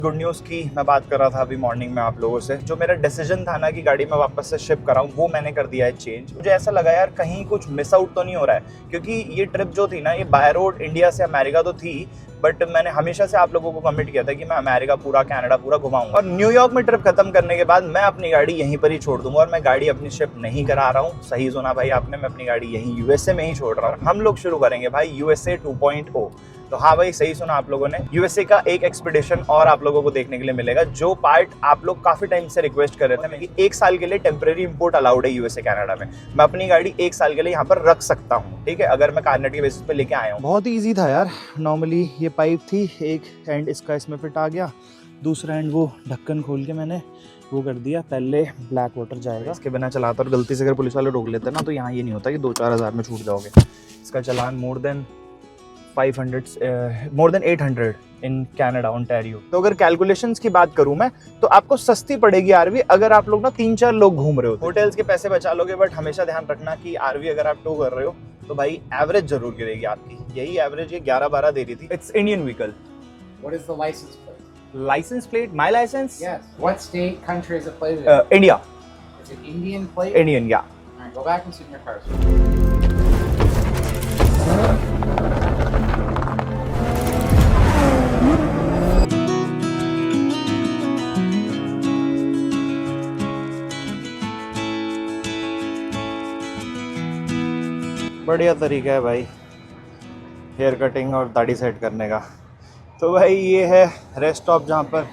Good news की मैं बात कर रहा था अभी मॉर्निंग में आप लोगों से। जो मेरा डिसीजन था ना कि गाड़ी में वापस से शिफ्ट कराऊं, वो मैंने कर दिया है चेंज। मुझे ऐसा लगा यार कहीं कुछ मिस आउट तो नहीं हो रहा है, क्योंकि ये ट्रिप जो थी ना, ये बाय रोड इंडिया से अमेरिका तो थी, बट मैंने हमेशा से आप लोगों को कमिट किया था कि मैं अमेरिका पूरा, कनाडा पूरा घुमाऊंगा। और न्यूयॉर्क में ट्रिप खत्म करने के बाद मैं अपनी गाड़ी यहीं पर ही छोड़ दूंगा, और मैं गाड़ी अपनी शिफ्ट नहीं करा रहा हूँ। सही सुना भाई आपने, मैं अपनी गाड़ी यहीं यूएसए में ही छोड़ रहा हूँ। हम लोग शुरू करेंगे भाई यूएसए 2.0। तो हाँ भाई, सही सुना आप लोगों ने, यूएसए का एक एक्सपीडिशन और आप लोगों को देखने के लिए मिलेगा, जो पार्ट आप लोग काफी टाइम से रिक्वेस्ट कर रहे थे कि 1 साल के लिए टेम्परेरी इंपोर्ट अलाउड है यूएसए कनाडा में। मैं अपनी गाड़ी 1 साल के लिए यहाँ पर रख सकता हूँ, ठीक है, अगर मैं कार्नेट के बेसिस पे लेके आया हूँ। बहुत ही ईजी था यार। नॉर्मली ये पाइप थी, एक एंड इसका इसमें फिट आ गया, दूसरा एंड वो ढक्कन खोल के मैंने वो कर दिया। पहले ब्लैक वाटर जाएगा, इसके बिना चलाता और गलती से अगर पुलिस वाले रोक लेते ना, तो यहाँ ये नहीं होता कि 2-4 हज़ार में छूट जाओगे। इसका चलान more than 800 in Canada Ontario. तो अगर कैलकुलेशंस की बात करूं मैं, तो आपको सस्ती पड़ेगी आरवी अगर आप लोग ना 3-4 लोग घूम रहे हो। होटल्स के पैसे बचा लोगे, बट हमेशा ध्यान रखना कि आरवी अगर आप टो कर रहे हो तो भाई एवरेज जरूर गिरेगी आपकी। यही एवरेज ये 11-12 दे रही थी। It's Indian vehicle. What is the license plate? License plate, my license? Yes. What state, country is it plated in? India. Is it Indian plate? Indian, yeah. All right, go back and sit in your car. बढ़िया तरीका है भाई hair cutting और दाढ़ी set करने का। तो भाई ये है रेस्ट स्टॉप, जहाँ पर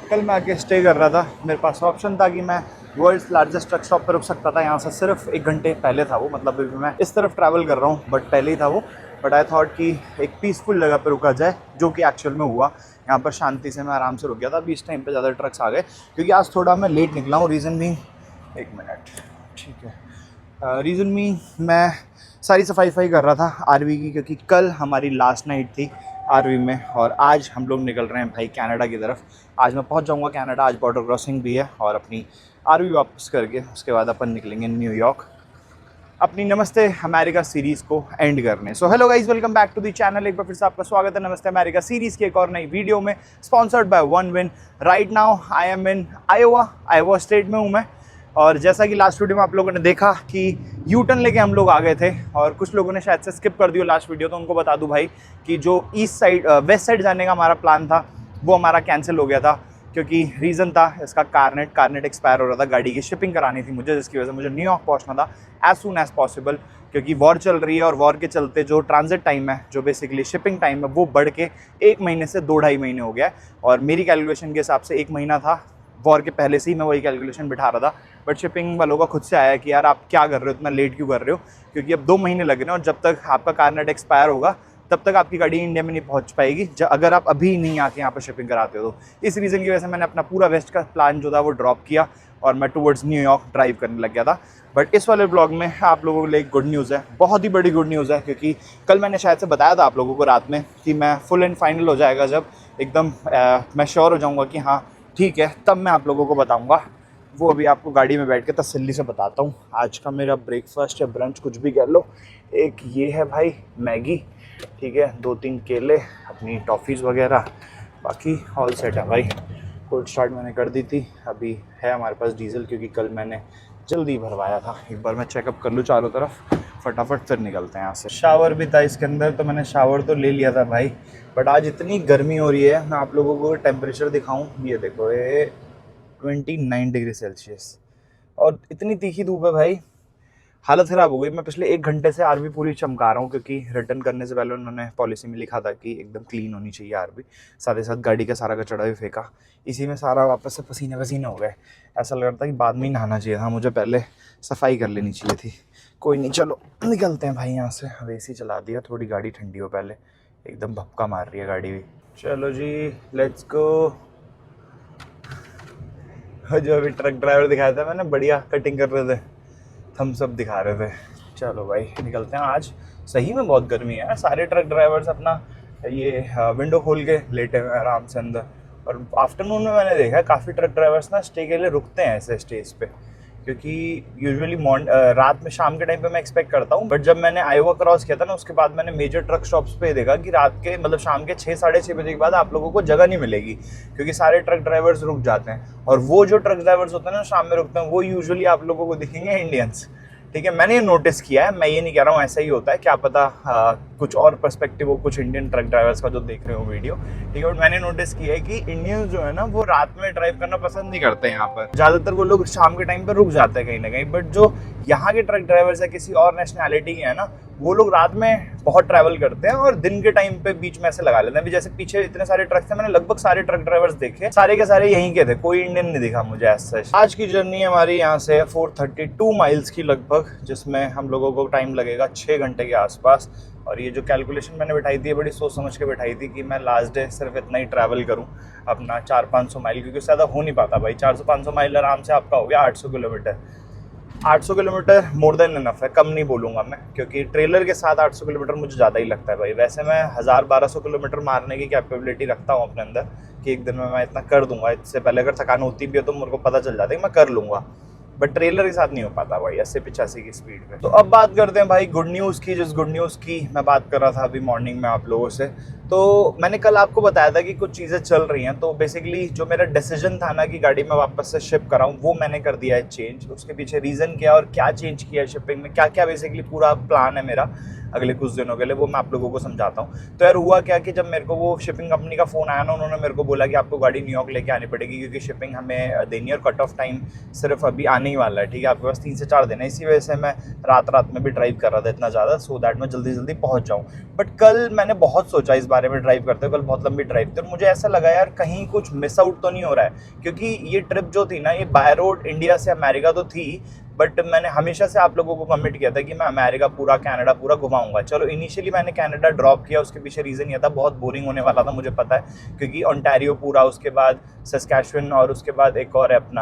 कल मैं आके स्टे कर रहा था। मेरे पास ऑप्शन था कि मैं वर्ल्ड्स लार्जेस्ट ट्रक स्टॉप पर रुक सकता था, यहाँ से सिर्फ 1 घंटे पहले था वो, मतलब अभी मैं इस तरफ ट्रैवल कर रहा हूँ, बट पहले ही था वो। बट आई थॉट कि एक पीसफुल जगह पर रुका जाए, जो कि एक्चुअल में हुआ। यहाँ पर शांति से मैं आराम से रुक गया था। अभी इस टाइम पर ज़्यादा ट्रक्स आ गए, क्योंकि आज थोड़ा मैं लेट निकला हूँ। रीज़न भी 1 मिनट, ठीक है, रीज़न भी मैं सारी सफाई कर रहा था आरवी की, क्योंकि कल हमारी लास्ट नाइट थी आरवी में, और आज हम लोग निकल रहे हैं भाई कनाडा की तरफ। आज मैं पहुंच जाऊंगा कनाडा, आज बॉर्डर क्रॉसिंग भी है, और अपनी आरवी वापस करके उसके बाद अपन निकलेंगे न्यूयॉर्क अपनी नमस्ते अमेरिका सीरीज़ को एंड करने। So hello guys, welcome back to the channel. एक बार फिर से आपका स्वागत है नमस्ते अमेरिका सीरीज़ की एक और नई वीडियो में, sponsored by one win. Right now I am in Iowa state में हूँ मैं। और जैसा कि लास्ट वीडियो में आप लोगों ने देखा कि यू टर्न लेके हम लोग आ गए थे, और कुछ लोगों ने शायद से स्किप कर दिया लास्ट वीडियो, तो उनको बता दूं भाई कि जो वेस्ट साइड जाने का हमारा प्लान था वो हमारा कैंसिल हो गया था, क्योंकि रीज़न था इसका कार्नेट एक्सपायर हो रहा था। गाड़ी की शिपिंग करानी थी मुझे, जिसकी वजह से मुझे न्यूयॉर्क पहुंचना था एज सून एज पॉसिबल, क्योंकि वॉर चल रही है, और वॉर के चलते जो ट्रांजिट टाइम है, जो बेसिकली शिपिंग टाइम है, वो बढ़ के 1 महीने से 2-2.5 महीने हो गया है। और मेरी कैलकुलेशन के हिसाब से 1 महीना था, वॉर के पहले से ही मैं वही कैलकुलेशन बिठा रहा था, बट शिपिंग वालों का खुद से आया कि यार आप क्या कर रहे हो, इतना लेट क्यों कर रहे हो, क्योंकि अब 2 महीने लग रहे हैं, और जब तक आपका कार्नेट एक्सपायर होगा तब तक आपकी गाड़ी इंडिया में नहीं पहुंच पाएगी, अगर आप अभी नहीं आके यहाँ पर शिपिंग कराते हो तो। इस रीज़न की वजह से मैंने अपना पूरा वेस्ट का प्लान जो था वो ड्रॉप किया, और मैं टुवर्ड्स न्यूयॉर्क ड्राइव करने लग गया था। बट इस वाले ब्लॉग में आप लोगों के लिए एक गुड न्यूज़ है, बहुत ही बड़ी गुड न्यूज़ है, क्योंकि कल मैंने शायद से बताया था आप लोगों को रात में कि मैं फुल एंड फाइनल हो जाएगा, जब एकदम मैं श्योर हो जाऊँगा कि हाँ ठीक है, तब मैं आप लोगों को बताऊंगा। वो अभी आपको गाड़ी में बैठ के तसल्ली से बताता हूँ। आज का मेरा ब्रेकफास्ट या ब्रंच कुछ भी कह लो, एक ये है भाई मैगी, ठीक है, 2-3 केले, अपनी टॉफ़ीज़ वगैरह, बाकी ऑल सेट है भाई। कोल्ड स्टार्ट मैंने कर दी थी, अभी है हमारे पास डीजल, क्योंकि कल मैंने जल्दी भरवाया था। एक बार मैं चेकअप कर लूँ चारों तरफ, फटाफट फिर निकलते हैं यहाँ से। शावर भी था इसके अंदर, तो मैंने शावर तो ले लिया था भाई, बट आज इतनी गर्मी हो रही है। मैं आप लोगों को टेम्परेचर दिखाऊं, ये देखो, ये 29 डिग्री सेल्सियस, और इतनी तीखी धूप है भाई, हालत ख़राब हो गई। मैं पिछले 1 घंटे से आरवी पूरी चमका रहा हूँ, क्योंकि रिटर्न करने से पहले उन्होंने पॉलिसी में लिखा था कि एकदम क्लीन होनी चाहिए आरवी, साथ ही साथ गाड़ी का सारा कचड़ा भी फेंका, इसी में सारा वापस से पसीने पसीने हो गए। ऐसा लग रहा था कि बाद में ही नहाना चाहिए था, मुझे पहले सफाई कर लेनी चाहिए थी। कोई नहीं, चलो निकलते हैं भाई यहाँ से। अब एसी चला दिया, थोड़ी गाड़ी ठंडी हो पहले, एकदम भपका मार रही है गाड़ी भी। चलो जी लेट्स गो। जो अभी ट्रक ड्राइवर दिखाया था मैंने, बढ़िया कटिंग कर रहे थे, थम्स अप दिखा रहे थे। चलो भाई निकलते हैं। आज सही में बहुत गर्मी है, सारे ट्रक ड्राइवर्स अपना ये विंडो खोल के लेटे हुए आराम से अंदर, और आफ्टरनून में मैंने देखा है काफ़ी ट्रक ड्राइवर्स ना स्टे के लिए रुकते हैं ऐसे स्टेज पे, क्योंकि यूजुअली रात में शाम के टाइम पे मैं एक्सपेक्ट करता हूँ, बट जब मैंने आयोवा क्रॉस किया था ना उसके बाद मैंने मेजर ट्रक स्टॉप्स पे देखा कि रात के मतलब शाम के 6 साढ़े 6 बजे के बाद आप लोगों को जगह नहीं मिलेगी, क्योंकि सारे ट्रक ड्राइवर्स रुक जाते हैं। और वो जो ट्रक ड्राइवर्स होते हैं ना शाम में रुकते हैं, वो यूजुअली आप लोगों को दिखेंगे इंडियंस। ठीक है, मैंने ये नोटिस किया है, मैं ये नहीं कह रहा हूँ ऐसा ही होता है, क्या पता कुछ और पर्सपेक्टिव हो कुछ इंडियन ट्रक ड्राइवर्स का जो देख रहे हो वीडियो। ठीक है, बट मैंने नोटिस किया है कि इंडियंस जो है ना वो रात में ड्राइव करना पसंद नहीं करते हैं। यहाँ पर ज़्यादातर वो लोग शाम के टाइम पर रुक जाते हैं कहीं ना कहीं, बट जो यहाँ के ट्रक ड्राइवर्स है किसी और नेशनैलिटी के है ना, वो लोग रात में बहुत ट्रैवल करते हैं और दिन के टाइम पे बीच में ऐसे लगा लेते हैं। अभी जैसे पीछे इतने सारे ट्रक थे, मैंने लगभग सारे ट्रक ड्राइवर्स देखे, सारे के सारे यहीं के थे, कोई इंडियन नहीं दिखा मुझे ऐसा। आज की जर्नी हमारी यहाँ से 432 माइल्स की लगभग, जिसमें हम लोगों को टाइम लगेगा 6 घंटे के आसपास। और ये जो कैलकुलेशन मैंने बैठाई थी बड़ी सोच समझ के बैठाई थी कि मैं लास्ट डे सिर्फ इतना ही ट्रैवल करूँ अपना 400-500 माइल, क्योंकि उससे ज़्यादा हो नहीं पाता भाई। 400-500 माइल आराम से आपका हो गया 800 kilometre. 800 kilometre more than enough है, कम नहीं बोलूँगा मैं, क्योंकि ट्रेलर के साथ 800 किलोमीटर मुझे ज़्यादा ही लगता है भाई। वैसे मैं 1000-1200 किलोमीटर मारने की कैपेबिलिटी रखता हूँ अपने अंदर कि एक दिन में मैं इतना कर दूंगा। इससे पहले अगर थकान होती भी है तो मेरे को पता चल जाता है कि मैं कर लूँगा, बट ट्रेलर के साथ नहीं हो पाता भाई 80-85 की स्पीड पे। तो अब बात करते हैं भाई गुड न्यूज़ की। जिस गुड न्यूज़ की मैं बात कर रहा था अभी मॉर्निंग में आप लोगों से, तो मैंने कल आपको बताया था कि कुछ चीज़ें चल रही हैं। तो बेसिकली जो मेरा डिसीजन था ना कि गाड़ी में वापस से शिप कराऊं, वो मैंने कर दिया है चेंज। उसके पीछे रीज़न क्या और क्या चेंज किया है शिपिंग में, क्या क्या बेसिकली पूरा प्लान है मेरा अगले कुछ दिनों के लिए, वो मैं आप लोगों को समझाता हूँ। तो यार हुआ क्या कि जब मेरे को वो शिपिंग कंपनी का फ़ोन आया ना, उन्होंने मेरे को बोला कि आपको गाड़ी न्यूयॉर्क लेके आनी पड़ेगी, क्योंकि शिपिंग हमें देनी है और कट ऑफ टाइम सिर्फ अभी आने ही वाला है। ठीक है, आपके पास 3 से 4 दिन है। इसी वजह से मैं रात में भी ड्राइव कर रहा था इतना ज़्यादा, सो दैट मैं जल्दी पहुँच जाऊँ। बट कल मैंने बहुत सोचा इस बारे में ड्राइव करते हुए, कल बहुत लंबी ड्राइव थी और मुझे ऐसा लगा यार कहीं कुछ मिस आउट तो नहीं हो रहा है, क्योंकि ये ट्रिप जो थी ना ये बाय रोड इंडिया से अमेरिका तो थी, बट मैंने हमेशा से आप लोगों को कमिट किया था कि मैं अमेरिका पूरा कनाडा पूरा घुमाऊंगा। चलो इनिशियली मैंने कनाडा ड्रॉप किया, उसके पीछे रीज़न ये था बहुत बोरिंग होने वाला था मुझे पता है, क्योंकि ओंटारियो पूरा, उसके बाद सस्कैचुअन और उसके बाद एक और है अपना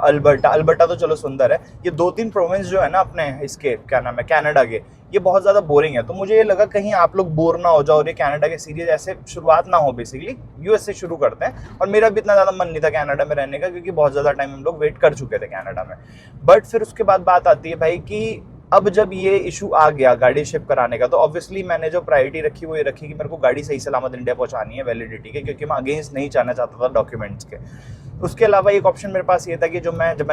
अल्बर्टा तो चलो सुंदर है। ये 2-3 प्रोविंस जो है ना अपने इसके क्या नाम है कनाडा के, ये बहुत ज़्यादा बोरिंग है। तो मुझे ये लगा कहीं आप लोग बोर ना हो जाओ और ये कनाडा के सीरीज ऐसे शुरुआत ना हो, बेसिकली यूएस से शुरू करते हैं। और मेरा भी इतना ज़्यादा मन नहीं था कनाडा में रहने का, क्योंकि बहुत ज़्यादा टाइम हम लोग वेट कर चुके थे कनाडा में। बट फिर उसके बाद बात आती है भाई कि अब जब ये इशू आ गया गाड़ी शिप कराने का, तो ऑब्वियसली मैंने जो प्रायोरिटी रखी वो ये रखी कि मेरे को गाड़ी सही सलामत इंडिया पहुंचानी है वैलिडिटी के, क्योंकि मैं अगेंस्ट नहीं जाना चाहता था डॉक्यूमेंट्स के। उसके अलावा एक ऑप्शन मेरे पास ये था कि जब मैंने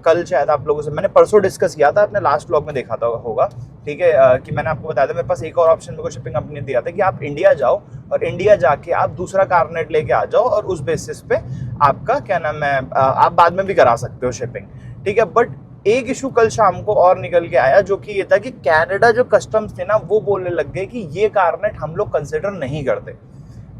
कल शायद आप लोगों से मैंने परसों डिस्कस किया था, अपने लास्ट व्लॉग में देखा था होगा, ठीक है, कि मैंने आपको बताया था मेरे पास एक और ऑप्शन मेरे को शिपिंग कंपनी ने दिया था कि आप इंडिया जाओ और इंडिया जाके आप दूसरा कारनेट लेके आ जाओ और उस बेसिस पे आपका क्या नाम है आप बाद में भी करा सकते हो शिपिंग। ठीक है, बट एक इशू कल शाम को और निकल के आया, जो कि ये था कि कनाडा जो कस्टम्स थे ना वो बोलने लग गए कि ये कारनेट हम लोग कंसिडर नहीं करते।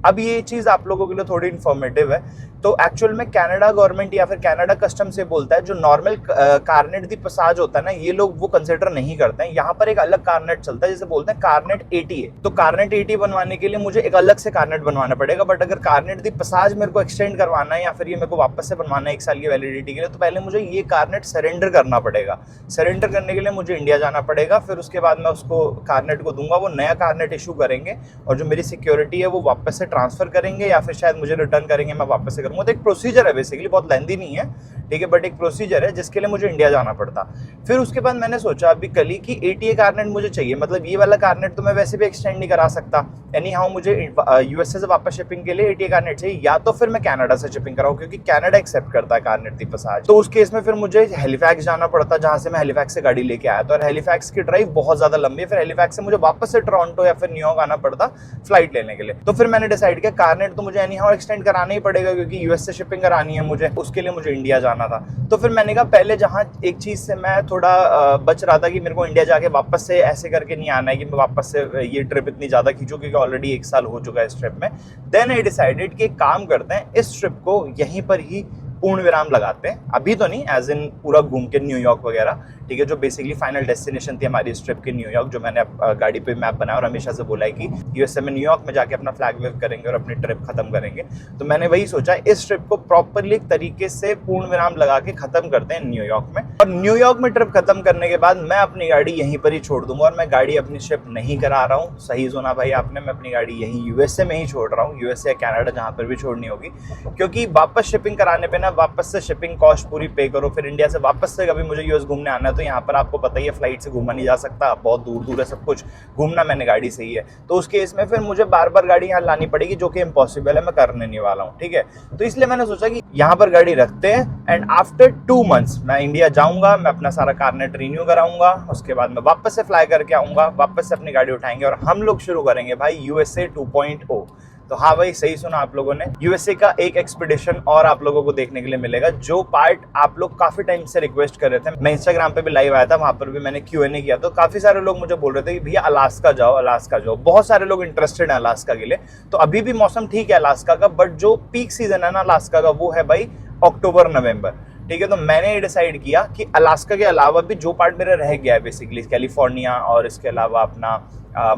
अब ये चीज़ आप लोगों के लिए थोड़ी इन्फॉर्मेटिव है। तो एक्चुअल में कनाडा गवर्नमेंट या फिर कनाडा कस्टम से बोलता है जो नॉर्मल कारनेट दी पसाज होता है ना, ये लोग वो कंसिडर नहीं करते हैं। यहाँ पर एक अलग कारनेट चलता है जिसे बोलते हैं कारनेट 80A। तो कारनेट 80 बनवाने के लिए मुझे एक अलग से कारनेट बनवाना पड़ेगा, बट अगर कारनेट दी पसाज मेरे को एक्सटेंड करवाना है या फिर ये मेरे को वापस से बनवाना है 1 साल की वैलिडिटी के लिए, तो पहले मुझे ये कारनेट सरेंडर करना पड़ेगा। सरेंडर करने के लिए मुझे इंडिया जाना पड़ेगा, फिर उसके बाद मैं उसको कारनेट को दूंगा, वो नया कारनेट इशू करेंगे और जो मेरी सिक्योरिटी है वो वापस से ट्रांसफर करेंगे या फिर शायद मुझे रिटर्न करेंगे, मैं वापस से करूँगा। तो एक प्रोसीजर है बेसिकली, बहुत लेंथी नहीं है, ठीक है, बट एक प्रोसीजर है जिसके लिए मुझे इंडिया जाना पड़ता। फिर उसके बाद मैंने सोचा अभी कल ही कि 80A कारनेट मुझे चाहिए, मतलब ये वाला कारनेट तो मैं वैसे भी एक्सटेंड नहीं करा सकता, एनी हाउ मुझे यूएसए से वापस शिपिंग के लिए 80A कारनेट चाहिए, या तो फिर मैं कनाडा से शिपिंग कराऊँ क्योंकि कनाडा एक्सेप्ट करता है कारनेट दी पसाज। तो उस केस में फिर मुझे हैलिफैक्स जाना पड़ता, जहाँ से मैं हैलिफैक्स से गाड़ी लेके आया था, और हैलिफैक्स की ड्राइव बहुत ज़्यादा लंबी है। फिर हैलिफैक्स से मुझे वापस से टोरंटो या फिर न्यूयॉर्क आना पड़ता फ्लाइट लेने के लिए। तो फिर मैंने डिसाइड किया कारनेट तो मुझे एनी हाउ एक्सटेंड कराना ही पड़ेगा, क्योंकि यूएस से शिपिंग करानी है मुझे, उसके लिए मुझे इंडिया जाना था। तो फिर मैंने कहा पहले जहाँ एक चीज़ से मैं थोड़ा बच रहा था कि मेरे को इंडिया जाके वापस से ऐसे करके नहीं आना है कि मैं वापस से ये ट्रिप इतनी ज़्यादा खींचूँ, क्योंकि ऑलरेडी 1 साल हो चुका है इस ट्रिप में। देन आई डिसाइडेड कि एक काम करते हैं, इस ट्रिप को यहीं पर ही पूर्ण विराम लगाते हैं, अभी तो नहीं, एज इन पूरा घूम के न्यूयॉर्क वगैरह, ठीक है, जो बेसिकली फाइनल डेस्टिनेशन थी हमारी इस ट्रिप की न्यूयॉर्क, जो मैंने गाड़ी पे मैप बनाया और हमेशा से बोला है कि यूएसए में न्यूयॉर्क में जाके अपना फ्लैग वेव करेंगे और अपनी ट्रिप खत्म करेंगे। तो मैंने वही सोचा इस ट्रिप को प्रॉपरली एक तरीके से पूर्ण विराम लगा के खत्म करते हैं न्यूयॉर्क में, और न्यूयॉर्क में ट्रिप खत्म करने के बाद मैं अपनी गाड़ी यहीं पर ही छोड़ दूंगा। और मैं गाड़ी अपनी शिप नहीं करा रहा हूँ, सही सुना भाई आपने, मैं अपनी गाड़ी यहीं यूएसए में ही छोड़ रहा हूँ, यूएसए या कनाडा जहाँ पर भी छोड़नी होगी, क्योंकि वापस शिपिंग कराने पे ना वापस से शिपिंग कॉस्ट पूरी पे करो, फिर इंडिया से वापस से कभी मुझे यूएस घूमने आना है तो यहाँ पर आपको पता ही है फ्लाइट से घूमा नहीं जा सकता, बहुत दूर दूर है सब कुछ, घूमना मैंने गाड़ी से ही है। तो उस केस में फिर मुझे बार बार गाड़ी यहाँ लानी पड़ेगी, जो कि इम्पॉसिबल है, मैं करने नहीं वाला हूँ, ठीक है। तो इसलिए मैंने सोचा कि यहाँ पर गाड़ी रखते हैं एंड आफ्टर 2 months मैं इंडिया जाऊँगा, मैं अपना सारा कारनेट रिन्यू कराऊंगा, उसके बाद मैं वापस से फ्लाई करके आऊँगा, वापस से अपनी गाड़ी उठाएंगे और हम लोग शुरू करेंगे भाई यूएसए 2.0। तो हाँ भाई सही सुना आप लोगों ने, यूएसए का एक एक्सपीडिशन और आप लोगों को देखने के लिए मिलेगा, जो पार्ट आप लोग काफी टाइम से रिक्वेस्ट कर रहे थे। मैं इंस्टाग्राम पे भी लाइव आया था, वहां पर भी मैंने Q&A किया, तो काफी सारे लोग मुझे बोल रहे थे कि भैया अलास्का जाओ, अलास्का जाओ, बहुत सारे लोग इंटरेस्टेड हैं अलास्का के लिए। तो अभी भी मौसम ठीक है अलास्का का, बट जो पीक सीजन है ना अलास्का का वो है भाई अक्टूबर नवंबर, ठीक है। तो मैंने ये डिसाइड किया कि अलास्का के अलावा भी जो पार्ट मेरा रह गया है बेसिकली कैलिफोर्निया और इसके अलावा अपना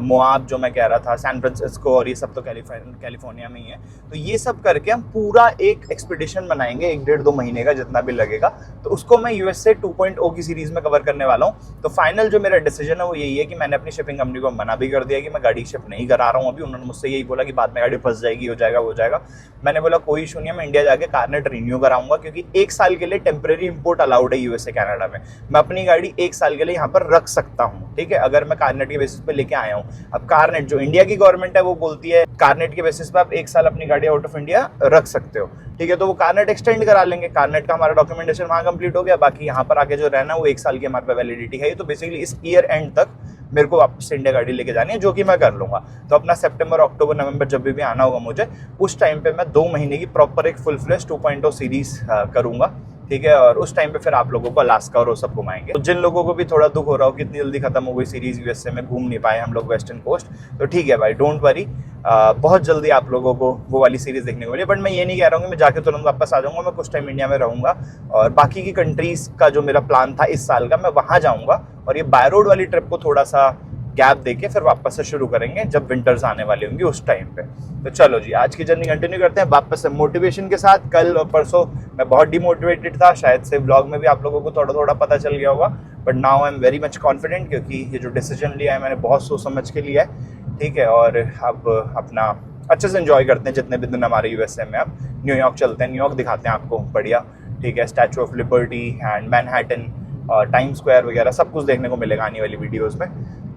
मोआब जो मैं कह रहा था, सैन फ्रांसिस्को, और ये सब तो कैलिफोर्निया में ही है, तो ये सब करके हम पूरा एक एक्सपीडिशन बनाएंगे 1-1.5-2 महीने का जितना भी लगेगा। तो उसको मैं यूएसए 2.0 की सीरीज में कवर करने वाला हूँ। तो फाइनल जो मेरा डिसीजन है वो यही है कि मैंने अपनी शिपिंग कंपनी को मना भी कर दिया कि मैं गाड़ी शिप नहीं करा रहा हूँ अभी। उन्होंने मुझसे यही बोला कि बाद में गाड़ी फंस जाएगी, हो जाएगा, हो जाएगा। मैंने बोला कोई इशू नहीं है, मैं इंडिया जाके कारनेट रिन्यू कराऊंगा, क्योंकि 1 साल के लिए टेम्परेरी इंपोर्ट अलाउड है यूएसए कनाडा में। मैं अपनी गाड़ी 1 साल के लिए यहाँ पर रख सकता हूँ, ठीक है, अगर मैं कारनेट के बेसिस पे लेके आया हूँ। अब कारनेट जो इंडिया की गवर्नमेंट है वो बोलती है कारनेट के बेसिस पे आप 1 साल अपनी गाड़ी आउट ऑफ इंडिया रख सकते हो, ठीक है। तो वो कारनेट एक्सटेंड करा लेंगे, कारनेट का हमारा डॉक्यूमेंटेशन वहाँ कंप्लीट हो गया, बाकी यहाँ पर आके जो रहना वो 1 साल की हमारे पे वैलिडिटी है। तो बेसिकली इस ईयर एंड तक मेरे को वापस इंडिया गाड़ी लेके जानी है, जो कि मैं कर लूंगा। तो अपना सितंबर, अक्टूबर, नवंबर जब भी आना होगा मुझे, उस टाइम पे मैं 2 महीने की प्रॉपर एक फुल फ्लेश 2.0 सीरीज करूंगा, ठीक है। और उस टाइम पे फिर आप लोगों को अलास्का और वो सब घुमाएंगे। तो जिन लोगों को भी थोड़ा दुख हो रहा हो कि इतनी जल्दी खत्म हो गई सीरीज, यूएसए में घूम नहीं पाए हम लोग वेस्टर्न कोस्ट, तो ठीक है भाई, डोंट वरी, बहुत जल्दी आप लोगों को वो वाली सीरीज देखने को मिली। बट मैं ये नहीं कह रहा हूँ कि मैं जाके तुरंत वापस आ जाऊँगा, मैं कुछ टाइम इंडिया में रहूँगा और बाकी की कंट्रीज का जो मेरा प्लान था इस साल का, मैं वहाँ जाऊँगा और ये बाय रोड वाली ट्रिप को थोड़ा सा गैप देके फिर वापस से शुरू करेंगे जब विंटर्स आने वाली होंगी उस टाइम पे। तो चलो जी, आज की जर्नी कंटिन्यू करते हैं वापस से मोटिवेशन के साथ। कल और परसों मैं बहुत डिमोटिवेटेड था, शायद से व्लॉग में भी आप लोगों को थोड़ा थोड़ा पता चल गया होगा, but now I am very much confident, क्योंकि ये जो डिसीजन लिया है मैंने बहुत सोच समझ के लिया है, ठीक है। और अब अपना अच्छे से एंजॉय करते हैं जितने भी दिन हमारे यूएसए में। अब न्यूयॉर्क चलते हैं, न्यूयॉर्क दिखाते हैं आपको बढ़िया, ठीक है। Statue of liberty and Manhattan और टाइम स्क्वायर वगैरह सब कुछ देखने को मिलेगा आने वाली वीडियोज़ में,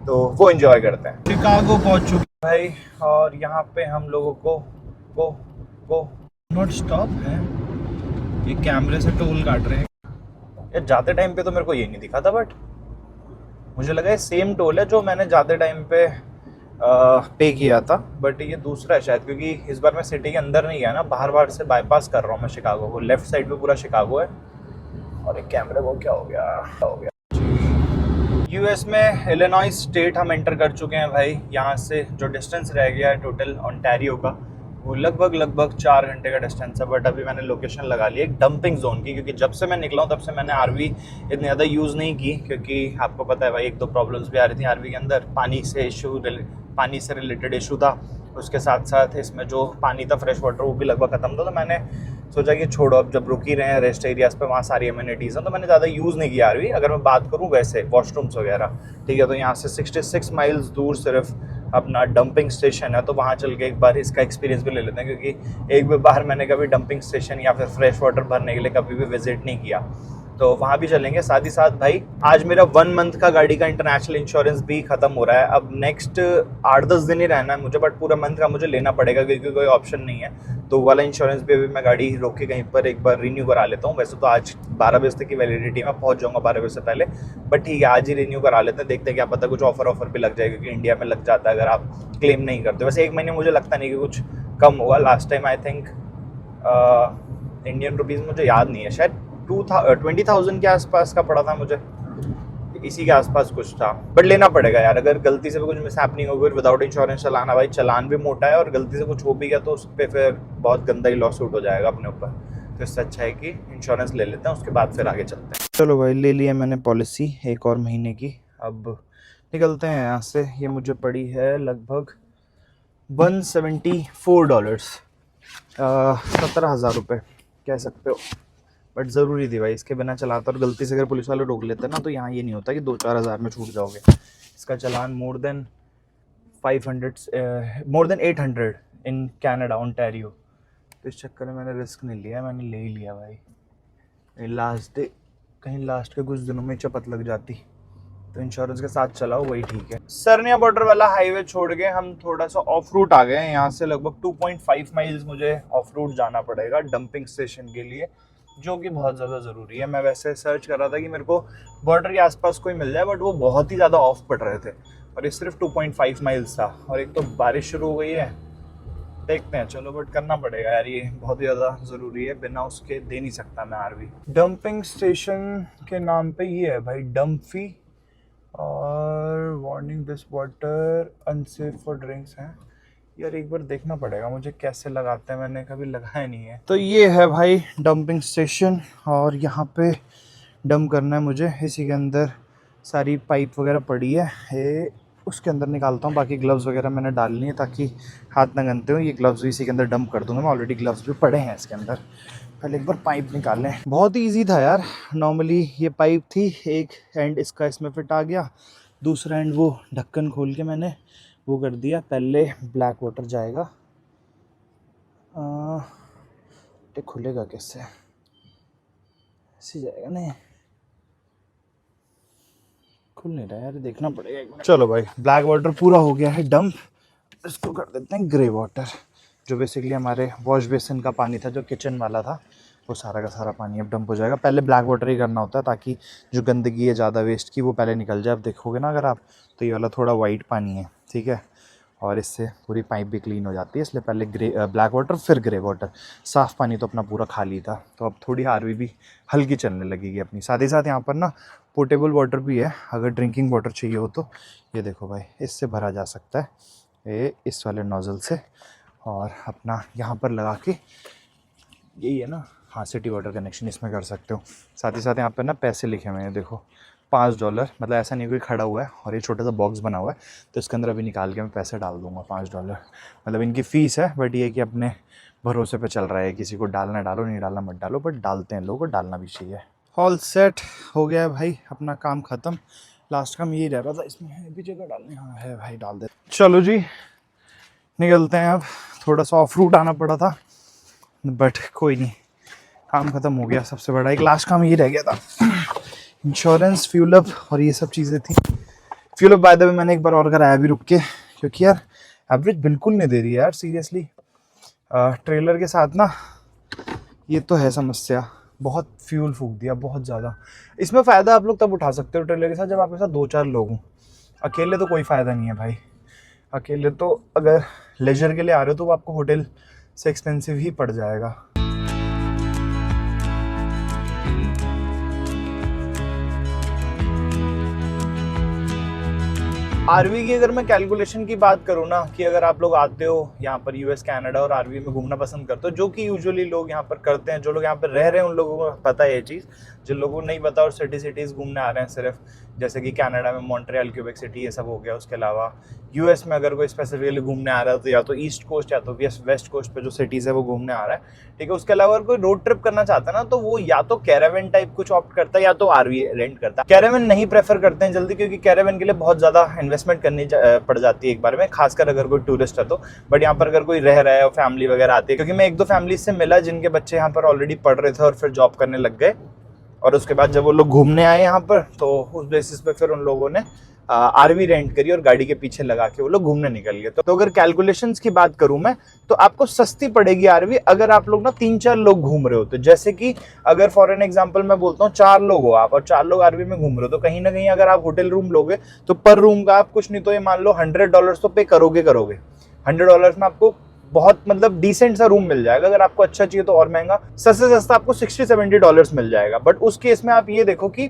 तो वो एंजॉय करते हैं। शिकागो पहुंच चुके भाई, और यहाँ पे हम लोगों को नॉट स्टॉप है, ये कैमरे से टोल काट रहे हैं यार। जाते टाइम पे तो मेरे को ये नहीं दिखा था, बट मुझे लगा ये सेम टोल है जो मैंने जाते टाइम पे पे किया था, बट ये दूसरा है शायद, क्योंकि इस बार मैं सिटी के अंदर नहीं गया ना, बाहर से बाईपास कर रहा हूँ मैं शिकागो को। लेफ्ट साइड पे पूरा शिकागो है और एक कैमरे को क्या हो गया यूएस में इलिनॉइस स्टेट हम एंटर कर चुके हैं भाई। यहाँ से जो डिस्टेंस रह गया है टोटल ओंटारियो का, वो लगभग 4 घंटे का डिस्टेंस है। बट अभी मैंने लोकेशन लगा ली एक डंपिंग जोन की, क्योंकि जब से मैं निकला हूँ तब से मैंने आरवी इतनी ज़्यादा यूज़ नहीं की, क्योंकि आपको पता है भाई 1-2 प्रॉब्लम्स भी आ रही थी आरवी के अंदर। पानी से रिलेटेड इशू था, उसके साथ साथ इसमें जो पानी था फ्रेश वाटर वो भी लगभग ख़त्म था। तो मैंने सोचा कि छोड़ो, अब जब रुक ही रहे हैं रेस्ट एरियाज पे, वहाँ सारी एमिनिटीज़ हैं, तो मैंने ज़्यादा यूज़ नहीं किया आरवी। अगर मैं बात करूँ वैसे वॉशरूम्स वगैरह, ठीक है, तो यहाँ से 66 माइल्स दूर सिर्फ अपना डंपिंग स्टेशन है, तो वहाँ चल के एक बार इसका एक्सपीरियंस भी ले लेते हैं, क्योंकि एक भी बार मैंने कभी डंपिंग स्टेशन या फिर फ्रेश वाटर भरने के लिए कभी भी विजिट नहीं किया, तो वहाँ भी चलेंगे। साथ ही साथ भाई आज मेरा 1 मंथ का गाड़ी का इंटरनेशनल इंश्योरेंस भी खत्म हो रहा है। अब नेक्स्ट 8-10 दिन ही रहना है मुझे, बट पूरा मंथ का मुझे लेना पड़ेगा क्योंकि कोई ऑप्शन नहीं है। तो वाला इंश्योरेंस भी अभी मैं गाड़ी रोक के कहीं पर एक बार रिन्यू करा लेता हूँ। वैसे तो आज 12 बजे तक की वैलिडिटी में पहुँच जाऊँगा 12 बजे से पहले, बट ठीक है आज ही रिन्यू करा लेते हैं। देखते हैं क्या पता कुछ ऑफर भी लग जाए, क्योंकि इंडिया में लग जाता है अगर आप क्लेम नहीं करते। वैसे 1 महीने मुझे लगता नहीं कि कुछ कम होगा। Last time I think Indian rupees मुझे याद नहीं है, शायद 20,000 के आसपास का पड़ा था मुझे, इसी के आसपास कुछ था। बट लेना पड़ेगा यार, अगर गलती से भी कुछ मिस हैपनिंग हो गई विदाउट इंश्योरेंस चलाना, भाई चलान भी मोटा है और गलती से कुछ हो भी गया तो उस पर फिर बहुत गंदा ही लॉस आउट हो जाएगा अपने ऊपर। तो इससे अच्छा है कि इंश्योरेंस ले लेते हैं, उसके बाद फिर आगे चलते हैं। चलो भाई, ले लिया मैंने पॉलिसी 1 और महीने की। अब निकलते हैं यहाँ से। ये मुझे पड़ी है लगभग $174, 17,000 रुपये कह सकते हो। बट ज़रूरी थी भाई, इसके बिना चलाता और गलती से अगर पुलिस वाले रोक लेते ना, तो यहाँ ये नहीं होता कि 2-4 हज़ार में छूट जाओगे। इसका चालान more than 800 in Canada, Ontario. तो इस चक्कर में मैंने रिस्क नहीं लिया, मैंने ले ही लिया भाई। लास्ट के कुछ दिनों में चपत लग जाती तो इंश्योरेंस के साथ चलाओ, वही ठीक है। सरनिया बॉर्डर वाला हाईवे छोड़ के हम थोड़ा सा ऑफ रूट आ गए हैं। यहाँ से लगभग 2.5 माइल्स मुझे ऑफ रूट जाना पड़ेगा डंपिंग स्टेशन के लिए, जो कि बहुत ज़्यादा ज़रूरी है। मैं वैसे सर्च कर रहा था कि मेरे को बॉर्डर के आसपास कोई मिल जाए, बट वो बहुत ही ज़्यादा ऑफ पड़ रहे थे और ये सिर्फ 2.5 माइल्स था। और एक तो बारिश शुरू हो गई है, देखते हैं चलो, बट करना पड़ेगा यार, ये बहुत ही ज़्यादा ज़रूरी है, बिना उसके दे नहीं सकता मैं आरवी। डंपिंग स्टेशन के नाम पे ये है भाई, डंप फी और warning this water unsafe for drinks हैं। यार एक बार देखना पड़ेगा मुझे कैसे लगाते हैं, मैंने कभी लगाया नहीं है। तो ये है भाई डंपिंग स्टेशन, और यहाँ पे डंप करना है मुझे। इसी के अंदर सारी पाइप वगैरह पड़ी है, ये उसके अंदर निकालता हूँ। बाकी ग्लव्स वगैरह मैंने डालनी है ताकि हाथ ना गंदे हो। ये ग्लव्स भी इसी के अंदर डंप कर दूँगा मैं, ऑलरेडी ग्लव्स भी पड़े हैं इसके अंदर। पहले एक बार पाइप निकालें। बहुत ही ईजी था यार। नॉर्मली ये पाइप थी, एक एंड इसका इसमें फिट आ गया, दूसरा एंड वो ढक्कन खोल के मैंने वो कर दिया। पहले ब्लैक वाटर जाएगा, तो खुलेगा कैसे, ऐसे जाएगा, नहीं खुल नहीं रहा यार, देखना पड़ेगा एक मिनट। चलो भाई, ब्लैक वाटर पूरा हो गया है डंप। इसको कर देते हैं ग्रे वाटर, जो बेसिकली हमारे वॉश बेसिन का पानी था, जो किचन वाला था, वो सारा का सारा पानी अब डंप हो जाएगा। पहले ब्लैक वाटर ही करना होता है ताकि जो गंदगी है ज़्यादा वेस्ट की वो पहले निकल जाए। अब देखोगे ना अगर आप, तो ये वाला थोड़ा वाइट पानी है, ठीक है, और इससे पूरी पाइप भी क्लीन हो जाती है। इसलिए पहले ब्लैक वाटर फिर ग्रे वाटर। साफ़ पानी तो अपना पूरा खाली था, तो अब थोड़ी आरवी भी हल्की चलने लगेगी अपनी। साथ ही साथ यहाँ पर ना पोर्टेबल वाटर भी है, अगर ड्रिंकिंग वाटर चाहिए हो तो ये देखो भाई, इससे भरा जा सकता है, ये इस वाले नोज़ल से, और अपना यहाँ पर लगा के, यही है ना, हाँ, सिटी वाटर कनेक्शन इसमें कर सकते हो। साथ ही साथ यहाँ पर ना पैसे लिखे हुए हैं, देखो $5, मतलब ऐसा नहीं कोई खड़ा हुआ है, और ये छोटा सा बॉक्स बना हुआ है, तो इसके अंदर अभी निकाल के मैं पैसे डाल दूँगा, $5। मतलब इनकी फ़ीस है, बट ये कि अपने भरोसे पे चल रहा है, किसी को डालना डालो, नहीं डालना मत डालो, बट डालते हैं लोग, और डालना भी चाहिए। ऑल सेट हो गया है भाई, अपना काम ख़त्म। लास्ट काम यही रह रहा था, इसमें है भी जगह डालनी, हाँ है भाई, डाल दे। चलो जी निकलते हैं अब। थोड़ा सा ऑफ रूट आना पड़ा था, बट कोई नहीं, काम ख़त्म हो गया। सबसे बड़ा एक लास्ट काम ये रह गया था, इंश्योरेंस, फ्यूल अप और ये सब चीज़ें थी। Fuel up by the way मैंने एक बार और कराया भी रुक के, क्योंकि यार एवरेज बिल्कुल नहीं दे रही है यार, सीरियसली। ट्रेलर के साथ ना ये तो है समस्या, बहुत फ्यूल फूक दिया, बहुत ज़्यादा। इसमें फ़ायदा आप लोग तब उठा सकते हो ट्रेलर के साथ जब आपके साथ 2-4 लोग हों। अकेले तो कोई फ़ायदा नहीं है भाई। अकेले तो अगर लेजर के लिए आ रहे हो तो वो आपको होटल से एक्सपेंसिव ही पड़ जाएगा। आरवी की अगर मैं कैलकुलेशन की बात करूँ ना, कि अगर आप लोग आते हो यहाँ पर यूएस कनाडा और आरवी में घूमना पसंद करते हो, जो कि यूजुअली लोग यहाँ पर करते हैं, जो लोग यहाँ पर रह रहे हैं उन लोगों को पता है ये चीज़, जिन लोगों को नहीं पता और सिटीज़ घूमने आ रहे हैं सिर्फ, जैसे कि कनाडा में मॉन्ट्रियल, क्यूबेक सिटी, ये सब हो गया। उसके अलावा यूएस में अगर कोई स्पेसिफिकली घूमने आ रहा है तो या तो ईस्ट कोस्ट या तो वेस्ट कोस्ट पे जो सिटीज़ है वो घूमने आ रहा है, ठीक है। उसके अलावा अगर कोई रोड ट्रिप करना चाहता है ना, तो वो या तो कैरावन टाइप कुछ ऑप्ट करता है या तो आरवी रेंट करता है। कैरावन नहीं प्रेफर करते हैं जल्दी, क्योंकि कैरावन के लिए बहुत ज़्यादा इन्वेस्टमेंट करनी पड़ जाती है एक बार में, खासकर अगर कोई टूरिस्ट है तो। बट यहाँ पर अगर कोई रह रहा है और फैमिली वगैरह आती है, क्योंकि मैं 1-2 फैमिली से मिला जिनके बच्चे यहाँ पर ऑलरेडी पढ़ रहे थे और फिर जॉब करने लग गए, और उसके बाद जब वो लोग घूमने आए यहाँ पर, तो उस बेसिस पे फिर उन लोगों ने आरवी रेंट करी और गाड़ी के पीछे लगा के वो लोग घूमने निकल गए। तो अगर कैलकुलेशंस की बात करूं मैं, तो आपको सस्ती पड़ेगी आरवी अगर आप लोग ना 3-4 लोग घूम रहे हो तो। जैसे कि अगर फॉर एन एग्जांपल मैं बोलता हूँ 4 लोग हो आप और 4 लोग आरवी में घूम रहे हो, तो कहीं ना कहीं अगर आप होटल रूम लोगे तो पर रूम का आप कुछ नहीं तो ये मान लो $100 तो पे करोगे। $100 में आपको बहुत मतलब डिसेंट सा रूम मिल जाएगा। अगर आपको अच्छा चाहिए तो और महंगा, सस्ता आपको $60-70 मिल जाएगा। बट उस केस में आप ये देखो कि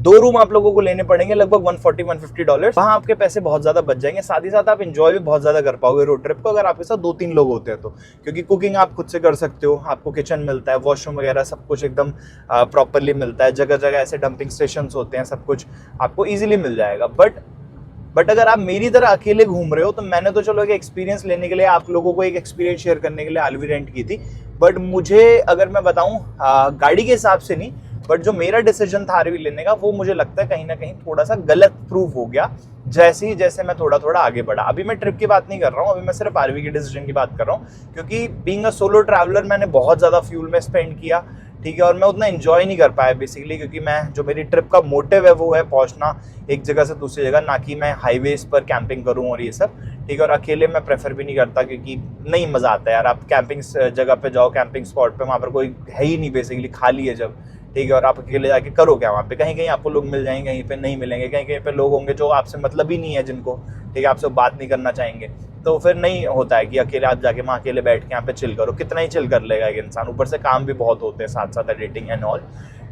2 रूम आप लोगों को लेने पड़ेंगे लगभग $140-150। वहाँ आपके पैसे बहुत ज़्यादा बच जाएंगे, साथ ही साथ आप एंजॉय भी बहुत ज़्यादा कर पाओगे रोड ट्रिप को, अगर आपके साथ 2-3 लोग होते हैं तो। क्योंकि कुकिंग आप खुद से कर सकते हो, आपको किचन मिलता है, वॉशरूम वगैरह सब कुछ एकदम प्रॉपरली मिलता है, जगह जगह ऐसे डंपिंग स्टेशन होते हैं, सब कुछ आपको ईजिली मिल जाएगा। बट अगर आप मेरी तरह अकेले घूम रहे हो तो मैंने तो चलो एक एक्सपीरियंस लेने के लिए, आप लोगों को एक एक्सपीरियंस शेयर करने के लिए आरवी रेंट की थी। बट मुझे अगर मैं बताऊं गाड़ी के हिसाब से नहीं, बट जो मेरा डिसीजन था आरवी लेने का, वो मुझे लगता है कहीं ना कहीं थोड़ा सा गलत प्रूफ हो गया जैसे मैं थोड़ा थोड़ा आगे बढ़ा। अभी मैं ट्रिप की बात नहीं कर रहा हूँ, अभी मैं सिर्फ आरवी के डिसीजन की बात कर रहा हूँ। क्योंकि बीइंग अ सोलो ट्रैवलर मैंने बहुत ज़्यादा फ्यूल में स्पेंड किया, ठीक है, और मैं उतना एंजॉय नहीं कर पाया बेसिकली, क्योंकि मैं जो मेरी ट्रिप का मोटिव है वो है पहुंचना एक जगह से दूसरी जगह, ना कि मैं हाईवेज पर कैंपिंग करूं और ये सब, ठीक है। और अकेले मैं प्रेफर भी नहीं करता, क्योंकि नहीं मज़ा आता यार। आप कैंपिंग जगह पे जाओ, कैंपिंग स्पॉट पे, वहाँ पर कोई है ही नहीं बेसिकली, खाली है जब, ठीक है, और आप अकेले जाके करो क्या वहाँ पे? कहीं कहीं आपको लोग मिल जाएंगे, कहीं पे नहीं मिलेंगे, कहीं कहीं पे लोग होंगे जो आपसे मतलब ही नहीं है, जिनको, ठीक है, आपसे बात नहीं करना चाहेंगे, तो फिर नहीं होता है कि अकेले आप जाके वहाँ अकेले बैठ के यहाँ पे चिल करो। कितना ही चिल कर लेगा एक इंसान, ऊपर से काम भी बहुत होते हैं साथ साथ, एडिटिंग एंड ऑल,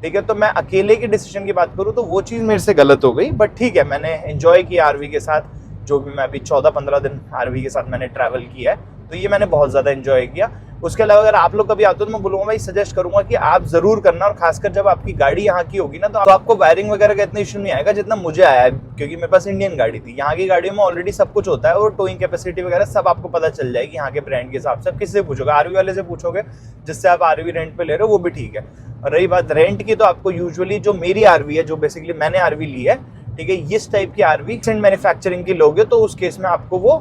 ठीक है। तो मैं अकेले की डिसीजन की बात करूँ तो वो चीज़ मेरे से गलत हो गई। बट ठीक है, मैंने एंजॉय किया आरवी के साथ, जो भी मैं अभी 14-15 दिन आरवी के साथ मैंने ट्रैवल किया है, तो ये मैंने बहुत ज़्यादा एंजॉय किया। उसके अलावा अगर आप लोग कभी आते हो तो मैं बोलूँगा भाई, सजेस्ट करूँगा कि आप ज़रूर करना, और खासकर जब आपकी गाड़ी यहाँ की होगी ना, तो आपको वायरिंग वगैरह का इतना इशू नहीं आएगा जितना मुझे आया है, क्योंकि मेरे पास इंडियन गाड़ी थी। यहाँ की गाड़ियों में ऑलरेडी सब कुछ होता है, और टोइंग कैपेसिटी वगैरह सब आपको पता चल जाएगी यहाँ के ब्रांड के हिसाब से। आप किससे पूछोगे? आरवी वाले से पूछोगे जिससे आप आरवी रेंट पे ले रहे हो, वो भी ठीक है। और रही बात रेंट की, तो आपको यूजुअली जो मेरी आरवी है, जो बेसिकली मैंने आरवी ली है, ठीक है, इस टाइप की आरवी मैन्युफैक्चरिंग की लोगे तो उस केस में आपको वो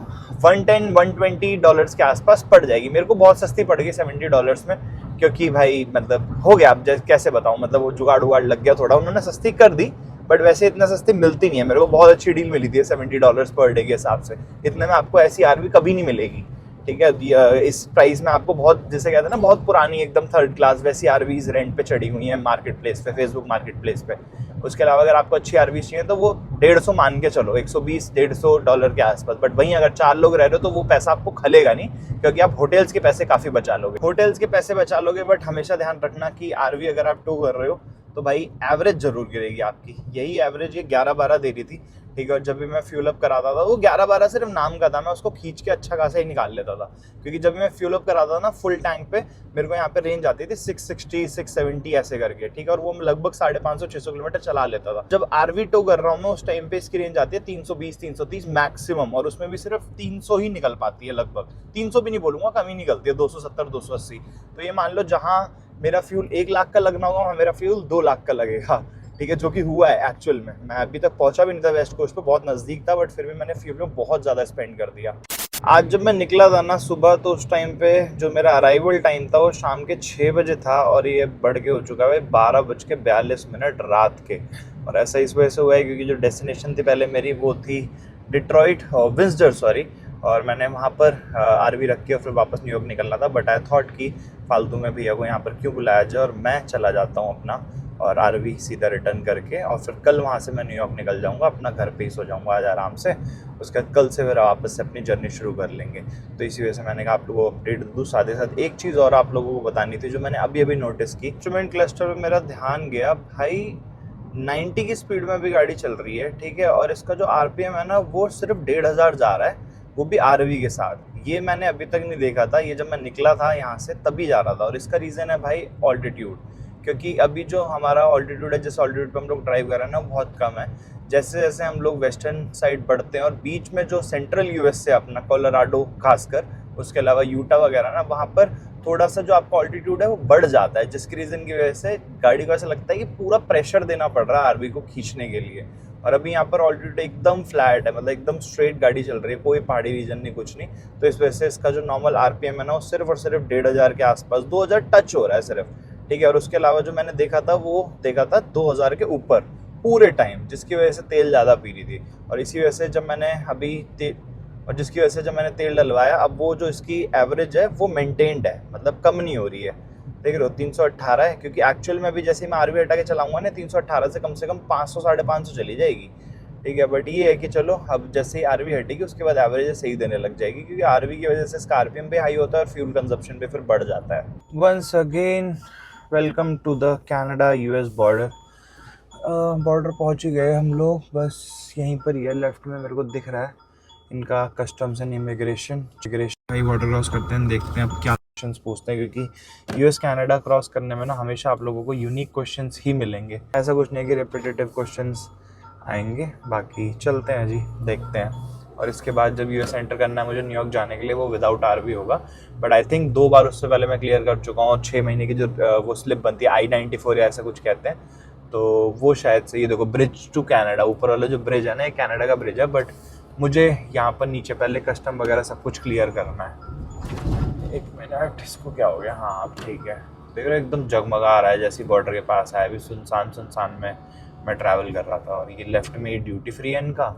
$110-120 के आसपास पड़ जाएगी। मेरे को बहुत सस्ती पड़ गई $70 में, क्योंकि भाई मतलब हो गया, अब कैसे बताऊं, मतलब वो जुगाड़ उगाड़ लग गया थोड़ा, उन्होंने सस्ती कर दी, बट वैसे इतना सस्ती मिलती नहीं है। मेरे को बहुत अच्छी डील मिली थी $70 पर डे के हिसाब से। इतने में आपको ऐसी आरवी कभी नहीं मिलेगी, ठीक है। इस प्राइस में आपको बहुत, जैसे कहते हैं ना, बहुत पुरानी एकदम थर्ड क्लास वैसी आरवीज रेंट पे चढ़ी हुई हैं मार्केट प्लेस पे, फेसबुक मार्केट प्लेस पे। उसके अलावा अगर आपको अच्छी आरवीज चाहिए तो वो 150 मान के चलो, $120-150 के आसपास। बट वहीं अगर 4 लोग रह रहे हो तो वो पैसा आपको खलेगा नहीं, क्योंकि आप होटल्स के पैसे काफ़ी बचा लोगे। बट हमेशा ध्यान रखना कि आरवी अगर आप टो कर रहे हो तो भाई एवरेज जरूर गिरेगी आपकी। यही एवरेज ये 11-12 दे रही थी, ठीक है। और जब भी मैं फ्यूल अप कराता था, वो 11-12 सिर्फ नाम का था, मैं उसको खींच के अच्छा खासा ही निकाल लेता था। क्योंकि जब मैं फ्यूल अप कराता था ना फुल टैंक पे, मेरे को यहाँ पे रेंज आती थी 660-670 ऐसे करके, ठीक है। और वो लगभग 550-600 किलोमीटर चला लेता था। जब आरवी टो कर रहा हूँ मैं, उस टाइम पे इसकी रेंज आती है 320-330 मैक्सिमम, और उसमें भी सिर्फ 300 ही निकल पाती है, लगभग 300 भी नहीं बोलूंगा, कम ही निकलती है, 270-280। तो ये मान लो जहाँ मेरा फ्यूल 1 लाख का लगना होगा, वहाँ मेरा फ्यूल 2 लाख का लगेगा, ठीक है, जो कि हुआ है एक्चुअल में। मैं अभी तक पहुंचा भी नहीं था वेस्ट कोस्ट पे, बहुत नज़दीक था, बट फिर भी मैंने फ्यूल में बहुत ज़्यादा स्पेंड कर दिया। आज जब मैं निकला था ना सुबह, तो उस टाइम पे जो मेरा अराइवल टाइम था वो शाम के 6 बजे था, और ये बढ़ के हो चुका है 12:42 रात के। और ऐसा इस वजह से हुआ है क्योंकि जो डेस्टिनेशन थी पहले मेरी, वो थी डिट्रॉइट, विंसडर सॉरी, और मैंने वहाँ पर आरवी रख के और फिर वापस न्यूयॉर्क निकलना था। बट आई थॉट कि फालतू में भैया को यहाँ पर क्यों बुलाया जाए, और मैं चला जाता हूँ अपना, और आरवी सीधा रिटर्न करके, और फिर कल वहाँ से मैं न्यूयॉर्क निकल जाऊँगा, अपना घर पे ही सो जाऊँगा आज आराम से। उसके बाद कल से फिर वापस से अपनी जर्नी शुरू कर लेंगे। तो इसी वजह से मैंने कहा आप लोगों को अपडेट दूँ। साथ ही साथ एक चीज़ और आप लोगों को बतानी थी, जो मैंने अभी अभी नोटिस की। इंस्ट्रूमेंट क्लस्टर में मेरा ध्यान गया, भाई 90 की स्पीड में भी गाड़ी चल रही है, ठीक है, और इसका जो RPM है ना, वो सिर्फ 1500 जा रहा है, वो भी आरवी के साथ। ये मैंने अभी तक नहीं देखा था, ये जब मैं निकला था यहाँ से तभी जा रहा था। और इसका रीज़न है भाई ऑल्टीट्यूड, क्योंकि अभी जो हमारा ऑल्टीट्यूड है, जिस ऑल्टीट्यूड पे हम लोग ड्राइव कर रहे हैं ना, वो बहुत कम है। जैसे जैसे हम लोग वेस्टर्न साइड बढ़ते हैं, और बीच में जो सेंट्रल US से अपना कोलोराडो खासकर, उसके अलावा यूटा वगैरह ना, वहाँ पर थोड़ा सा जो आपका ऑल्टीट्यूड है वो बढ़ जाता है, जिसकी रीज़न की वजह से गाड़ी को ऐसा लगता है कि पूरा प्रेशर देना पड़ रहा है आरवी को खींचने के लिए। और अभी यहाँ पर ऑल्टीट्यूड एकदम फ्लैट है, मतलब एकदम स्ट्रेट गाड़ी चल रही है, कोई पहाड़ी रीजन नहीं, कुछ नहीं। तो इस वजह से इसका जो नॉर्मल RPM है ना, वो सिर्फ और सिर्फ 1500 के आसपास, 2000 टच हो रहा है सिर्फ, ठीक है। और उसके अलावा जो मैंने देखा था, वो देखा था 2000 के ऊपर पूरे टाइम, जिसकी वजह से तेल ज़्यादा पी रही थी। और इसी वजह से जब मैंने तेल डलवाया, अब वो जो इसकी एवरेज है वो मेंटेन्ड है, मतलब कम नहीं हो रही है। देख रहे हो 318 है, क्योंकि एक्चुअल में भी जैसे ही मैं आरवी हटा के चलाऊंगा ना, 318 से कम 500-550 चली जाएगी, ठीक है। बट ये है कि चलो, अब जैसे ही आरवी हटेगी उसके बाद एवरेज सही देने लग जाएगी, क्योंकि आरवी की वजह से इसका RPM भी हाई होता है और फ्यूल कंजप्शन भी फिर बढ़ जाता है। Once again welcome to the Canada US border. Border पहुंच ही गए हम लोग, बस यहीं पर ही है, लेफ्ट में मेरे को दिख रहा है इनका कस्टम्स एंड इमिग्रेशन। भाई बॉर्डर क्रॉस करते हैं, देखते हैं अब क्या क्वेश्चंस पूछते हैं, क्योंकि यूएस कनाडा क्रॉस करने में ना हमेशा आप लोगों को यूनिक क्वेश्चंस ही मिलेंगे, ऐसा कुछ नहीं कि रिपीटेटिव क्वेश्चंस आएंगे। बाकी चलते हैं जी, देखते हैं। और इसके बाद जब यूएस एंटर करना है मुझे न्यूयॉर्क जाने के लिए, वो विदाउट आरवी होगा, बट आई थिंक 2 बार उससे पहले मैं क्लियर कर चुका हूँ। और 6 महीने की जो वो स्लिप बनती है I-94 या ऐसा कुछ कहते हैं, तो वो शायद से, ये देखो ब्रिज टू कनाडा, ऊपर वाला जो ब्रिज है ना ये कनाडा का ब्रिज है, बट मुझे यहाँ पर नीचे पहले कस्टम वगैरह सब कुछ क्लियर करना है। 1 मिनट, इसको क्या हो गया? हाँ अब ठीक है, देख रहे एकदम जगमगा रहा है जैसे बॉर्डर के पास है। अभी सुनसान सुनसान में मैं ट्रैवल कर रहा था, और ये लेफ्ट में ये ड्यूटी फ्री है इनका।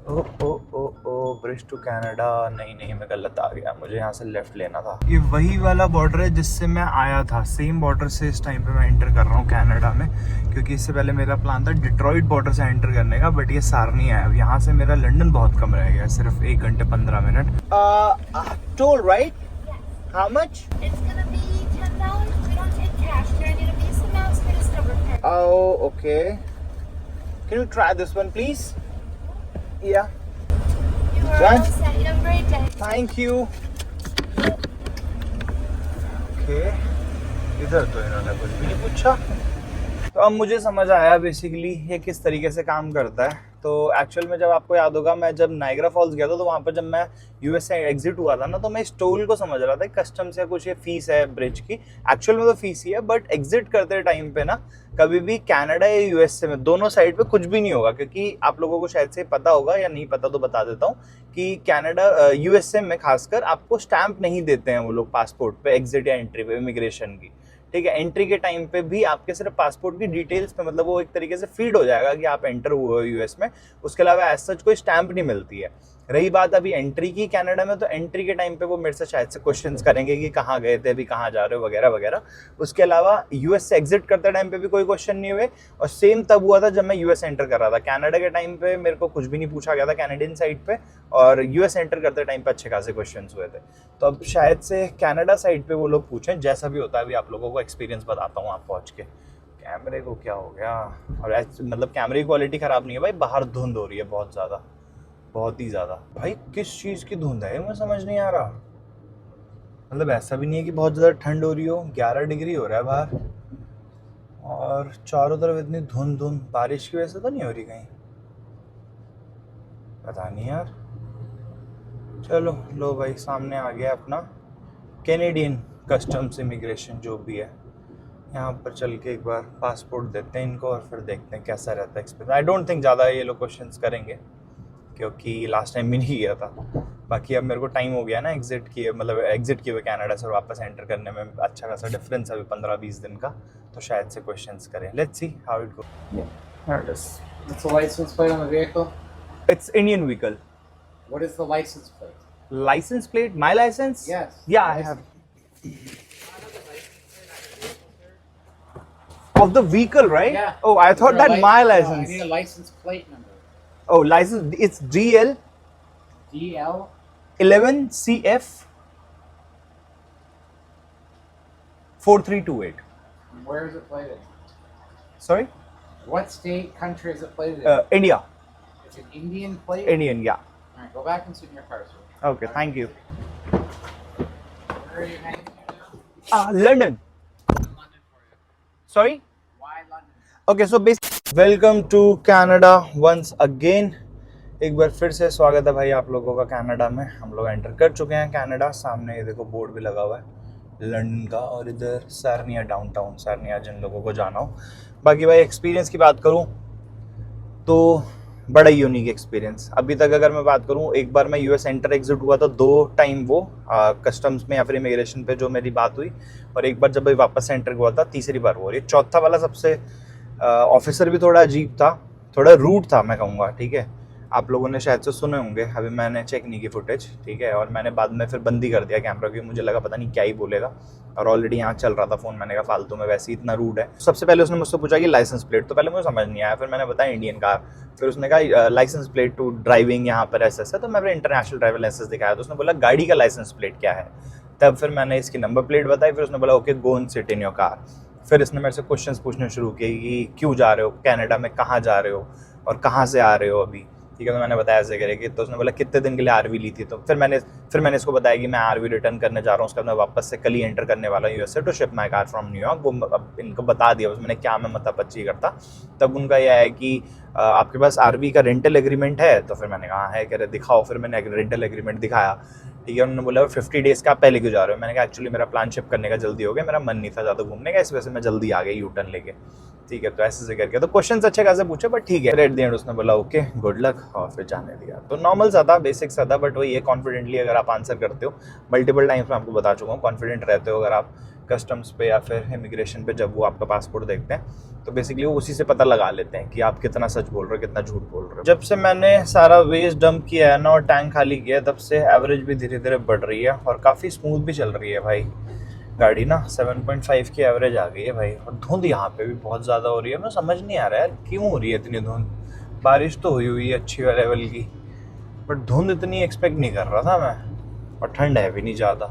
ओ ओ ओ ओ ब्रिज टू कनाडा, नहीं मैं गलत आ गया, मुझे यहाँ से लेफ्ट लेना था। ये वही वाला बॉर्डर है जिससे मैं आया था, सेम बॉर्डर से इस टाइम पे मैं एंटर कर रहा हूँ कनाडा में, क्योंकि इससे पहले मेरा प्लान था डिट्रॉइट बॉर्डर से एंटर करने का, बट ये सारनी है। अब यहाँ से मेरा लंदन बहुत कम रह गया, सिर्फ 1 घंटे 15 minute. Toll right, how much? It's gonna be $10. We don't take cash. Do I need a Visa, Master, Discover card? Oh, okay. Can you try this one, please? Yeah. You are Done. all set. You have a great day. Thank you. Okay. इधर तो इन्होंने कुछ भी नहीं पूछा। तो अब मुझे समझ आया बेसिकली ये किस तरीके से काम करता है। तो एक्चुअल में जब आपको याद होगा, मैं जब नाइग्रा फॉल्स गया था तो वहाँ पर जब मैं यूएस से एग्जिट हुआ था ना, तो मैं इस टोल को समझ रहा था कस्टम्स या कुछ ये फीस है ब्रिज की। एक्चुअल में तो फीस ही है, बट एग्जिट करते टाइम पे ना कभी भी कनाडा या यूएसए में दोनों साइड पे कुछ भी नहीं होगा, क्योंकि आप लोगों को शायद से पता होगा या नहीं पता तो बता देता हूँ कि कनाडा यूएसए में खासकर आपको स्टैंप नहीं देते हैं वो लोग पासपोर्ट पे एग्जिट या एंट्री पे इमिग्रेशन की। ठीक है, एंट्री के टाइम पे भी आपके सिर्फ पासपोर्ट की डिटेल्स पे, मतलब वो एक तरीके से फीड हो जाएगा कि आप एंटर हुए हो यूएस में, उसके अलावा एज सच कोई स्टैंप नहीं मिलती है। रही बात अभी एंट्री की कनाडा में, तो एंट्री के टाइम पे वो मेरे से शायद से क्वेश्चंस करेंगे कि कहाँ गए थे, अभी कहाँ जा रहे हो वगैरह वगैरह। उसके अलावा यूएस से एग्जिट करते टाइम पे भी कोई क्वेश्चन नहीं हुए, और सेम तब हुआ था जब मैं यूएस एंटर कर रहा था। कनाडा के टाइम पे मेरे को कुछ भी नहीं पूछा गया था कैनेडियन साइड पे, और यूएस एंटर करते टाइम पे अच्छे खासे क्वेश्चन हुए थे। तो अब शायद से कनाडा साइड पे वो लोग पूछें, जैसा भी होता है अभी आप लोगों को एक्सपीरियंस बताता हूँ। आप पहुँच के कैमरे को क्या हो गया, और मतलब कैमरे की क्वालिटी ख़राब नहीं है भाई, बाहर धुंध हो रही है बहुत ज़्यादा, बहुत ही ज़्यादा। भाई किस चीज़ की धुंध है मुझे समझ नहीं आ रहा। मतलब ऐसा भी नहीं है कि बहुत ज़्यादा ठंड हो रही हो, 11 डिग्री हो रहा है बाहर, और चारों तरफ इतनी धुंध धुंध, बारिश की वजह से तो नहीं हो रही कहीं, पता नहीं यार। चलो लो भाई, सामने आ गया अपना कैनेडियन कस्टम्स इमिग्रेशन जो भी है। यहाँ पर चल के एक बार पासपोर्ट देते हैं इनको, और फिर देखते हैं कैसा रहता है एक्सपीरियंस। आई डोंट थिंक ज़्यादा ये लोग क्वेश्चंस करेंगे, क्योंकि लास्ट टाइम भी नहीं किया था। बाकी अब मेरे को टाइम हो गया ना एग्जिट किए, मतलब एग्जिट किए हुए कनाडा से वापस एंटर करने में अच्छा खासा डिफरेंस है अभी 15-20 दिन का, तो शायद से क्वेश्चंस करें। Let's see how it goes. What's the license plate on the vehicle? It's Indian vehicle. What is the license plate? License plate? My license? Yes. Yeah, I have. Of the vehicle, right? Yeah. Oh, I Is thought there a that my No, I license. need a license plate number. Oh, license. It's DL DL 11 CF 4328. Where is it plated? Sorry? What state, country is it plated in? India. It's an Indian plate? Indian, yeah. All right, go back and sit in your car, sir. Okay, thank you. Where are you heading to now? London. London for you. Sorry? Why London? Okay, so basically, welcome to Canada once again. एक बार फिर से स्वागत है भाई आप लोगों का कनाडा में। हम लोग एंटर कर चुके हैं कनाडा। सामने ये देखो बोर्ड भी लगा हुआ है लंदन का, और इधर सारनिया डाउनटाउन, सारनिया जिन लोगों को जाना हो। बाकी भाई एक्सपीरियंस की बात करूं तो बड़ा यूनिक एक्सपीरियंस। अभी तक अगर मैं बात करूं, एक बार मैं यूएस एंटर एग्जिट हुआ था 2 टाइम वो कस्टम्स में या फिर इमिग्रेशन पे जो मेरी बात हुई, और एक बार जब भाई वापस एंटर हुआ था, तीसरी बार वो। ये चौथा वाला सबसे ऑफिसर भी थोड़ा अजीब था, थोड़ा रूड था मैं कहूँगा। ठीक है, आप लोगों ने शायद से सुने होंगे, अभी मैंने चेक नहीं की फुटेज। ठीक है, और मैंने बाद में फिर बंद ही कर दिया कैमरा, क्योंकि मुझे लगा पता नहीं क्या ही बोलेगा, और ऑलरेडी यहाँ चल रहा था फ़ोन। मैंने कहा फालतू में, वैसे ही इतना रूड है। सबसे पहले उसने मुझसे पूछा कि लाइसेंस प्लेट, तो पहले मुझे समझ नहीं आया, फिर मैंने बताया इंडियन कार। फिर उसने कहा लाइसेंस प्लेट टू ड्राइविंग यहाँ पर ऐसा ऐसा, तो मैं फिर इंटरनेशनल ड्राइवर लाइसेंस दिखाया, तो उसने बोला गाड़ी का लाइसेंस प्लेट क्या है। तब फिर मैंने इसकी नंबर प्लेट बताई, फिर उसने बोला okay go and sit in your car. फिर इसने मेरे से क्वेश्चंस पूछने शुरू किए कि क्यों जा रहे हो कनाडा में, कहाँ जा रहे हो और कहाँ से आ रहे हो अभी, ठीक है। तो मैंने बताया ऐसे करेगी, तो उसने बोला कितने दिन के लिए आरवी ली थी, तो फिर मैंने इसको बताया कि मैं आरवी रिटर्न करने जा रहा हूँ, उसके बाद मैं वापस से कल ही एंटर करने वाला हूँ USA to ship my car from New York. वो अब इनको बता दिया बस मैंने क्या मैं मतलब बच्ची करता। तब उनका यह है कि आपके पास आरवी का रेंटल एग्रीमेंट है, तो फिर मैंने कहा है, कह रहे दिखाओ, फिर मैंने रेंटल एग्रीमेंट दिखाया, ठीक है। उन्होंने बोला 50 डेज़ का आप पहले क्यों जा रहे हो, मैंने कहा एक्चुअली मेरा प्लान शिप करने का जल्दी हो गया, मेरा मन नहीं था ज़्यादा घूमने का, इस वजह से मैं जल्दी आ गई यू टर्न लेके, ठीक है। तो ऐसे से करके तो क्वेश्चन अच्छे खासे पूछे, बट ठीक है। फिर एट द एंड उसने बोला ओके गुड लक, और फिर जाने दिया। तो नॉर्मल सा था, बेसिक सा था, बट वही है कॉन्फिडेंटली अगर आप आंसर करते हो, मल्टीपल टाइम्स मैं आपको बता चुका हूँ, कॉन्फिडेंट रहते हो अगर आप कस्टम्स पे या फिर इमिग्रेशन पे जब वो आपका पासपोर्ट देखते हैं, तो बेसिकली वो उसी से पता लगा लेते हैं कि आप कितना सच बोल रहे हो कितना झूठ बोल रहे हो। जब से मैंने सारा वेस्ट डंप किया है ना और टैंक खाली किया है, तब से एवरेज भी धीरे धीरे बढ़ रही है और काफ़ी स्मूथ भी चल रही है भाई गाड़ी ना। 7.5 की एवरेज आ गई है भाई। और धुंध यहाँ पे भी बहुत ज़्यादा हो रही है, मैं समझ नहीं आ रहा है क्यों हो रही है इतनी धुंध। बारिश तो हुई है अच्छी लेवल की, बट धुंध इतनी एक्सपेक्ट नहीं कर रहा था मैं, और ठंड है भी नहीं ज़्यादा।